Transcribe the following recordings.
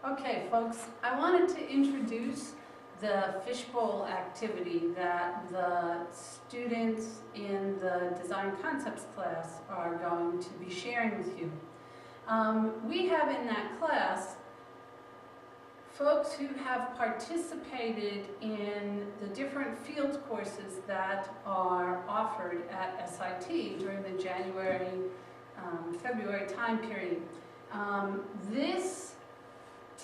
Okay, folks, I wanted to introduce the fishbowl activity that the students in the Design Concepts class are going to be sharing with you. We have in that class folks who have participated in the different field courses that are offered at S.I.T. during the January-February time period. This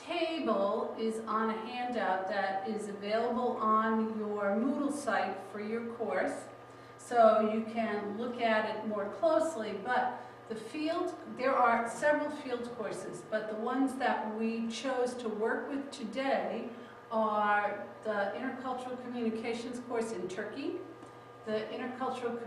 table is on a handout that is available on your Moodle site for your course, so you can look at it more closely. But there are several field courses, but the ones that we chose to work with today are the Intercultural Communications course in Turkey, the Intercultural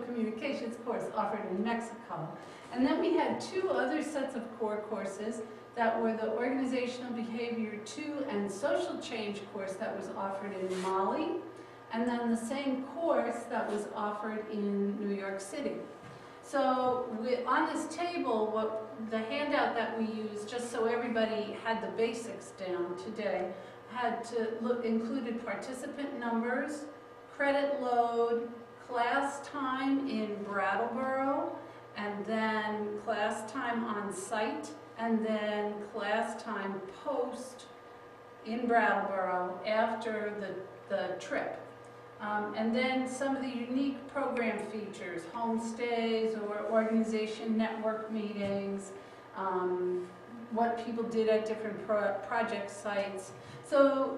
Communications course offered in Mexico. And then we had two other sets of core courses that were the Organizational Behavior 2 and Social Change course that was offered in Mali, and then the same course that was offered in New York City. So on this table, the handout that we used, just so everybody had the basics down today, included participant numbers, credit load, class time in Brattleboro, and then class time on site, and then class time post in Brattleboro after the trip. And then some of the unique program features, homestays or organization network meetings, what people did at different project sites. So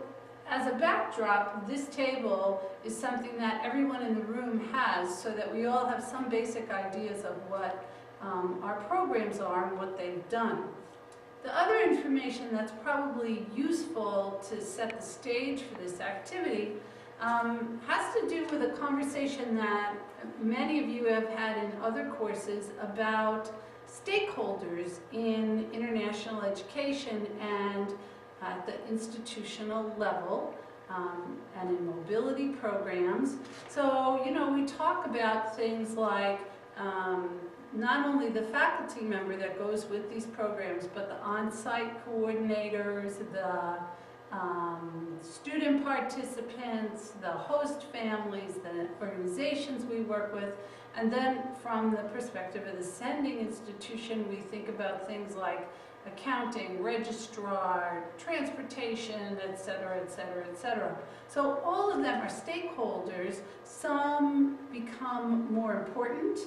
as a backdrop, this table is something that everyone in the room has, so that we all have some basic ideas of what our programs are and what they've done. The other information that's probably useful to set the stage for this activity has to do with a conversation that many of you have had in other courses about stakeholders in international education and at the institutional level, and in mobility programs. So, we talk about things like not only the faculty member that goes with these programs, but the on-site coordinators, the student participants, the host families, the organizations we work with. And then from the perspective of the sending institution, we think about things like accounting, registrar, transportation, etc., etc., etc. So all of them are stakeholders. Some become more important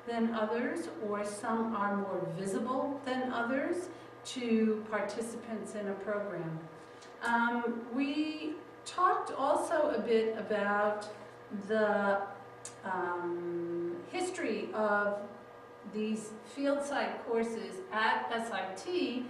than others, or some are more visible than others to participants in a program. We talked also a bit about the history of these field site courses at S.I.T.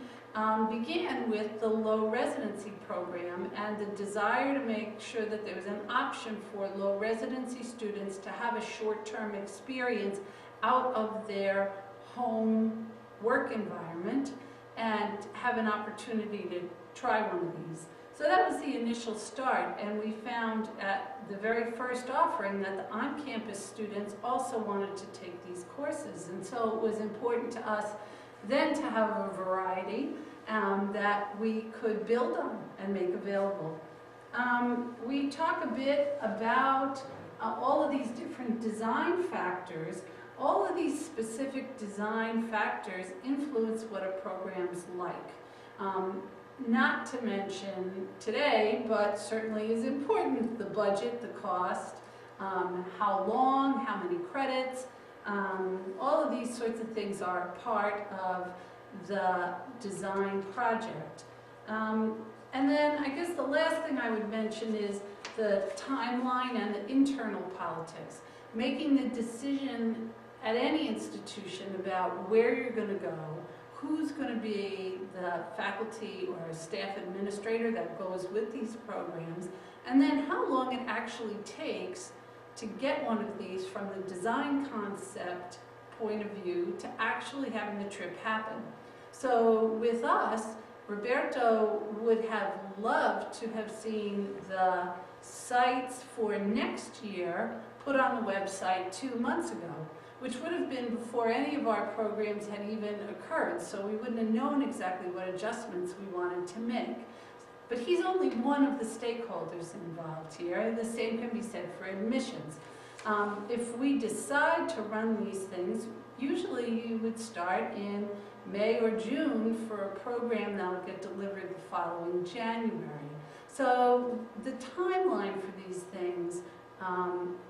Began with the low residency program and the desire to make sure that there was an option for low residency students to have a short-term experience out of their home work environment and have an opportunity to try one of these. So that was the initial start, and we found at the very first offering that the on-campus students also wanted to take these courses, and so it was important to us then to have a variety that we could build on and make available. We talk a bit about all of these different design factors. All of these specific design factors influence what a program's like. Not to mention today, but certainly is important, the budget, the cost, how long, how many credits, all of these sorts of things are part of the design project. And then I guess the last thing I would mention is the timeline and the internal politics. Making the decision at any institution about where you're going to go, who's going to be the faculty or staff administrator that goes with these programs, and then how long it actually takes to get one of these from the design concept point of view to actually having the trip happen. So with us, Roberto would have loved to have seen the sites for next year put on the website 2 months ago. which would have been before any of our programs had even occurred, so we wouldn't have known exactly what adjustments we wanted to make. But he's only one of the stakeholders involved here, and the same can be said for admissions. If we decide to run these things, usually you would start in May or June for a program that will get delivered the following January. So the timeline for these things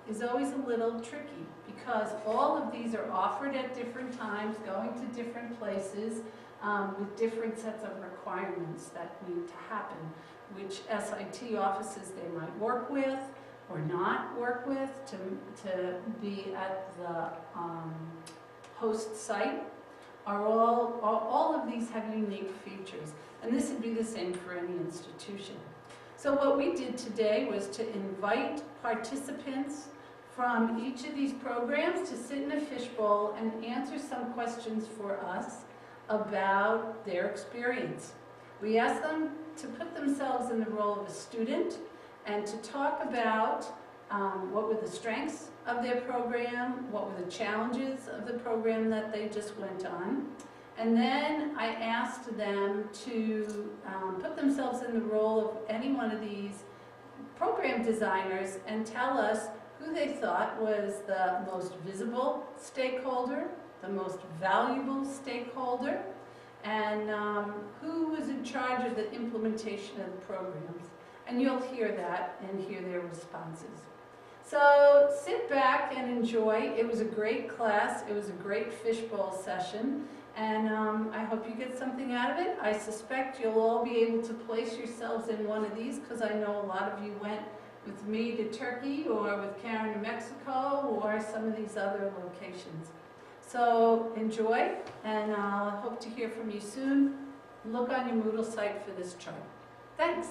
is always a little tricky because all of these are offered at different times, going to different places, with different sets of requirements that need to happen, which S.I.T. offices they might work with or not work with to be at the host site. All of these have unique features, and this would be the same for any institution. So what we did today was to invite participants from each of these programs to sit in a fishbowl and answer some questions for us about their experience. We asked them to put themselves in the role of a student and to talk about what were the strengths of their program, what were the challenges of the program that they just went on. And then I asked them to put themselves in the role of any one of these program designers and tell us who they thought was the most visible stakeholder, the most valuable stakeholder, and who was in charge of the implementation of the programs. And you'll hear that and hear their responses. So sit back and enjoy. It was a great class. It was a great fishbowl session. And I hope you get something out of it. I suspect you'll all be able to place yourselves in one of these because I know a lot of you went with me to Turkey or with Karen to Mexico or some of these other locations. So enjoy, and I'll hope to hear from you soon. Look on your Moodle site for this chart. Thanks.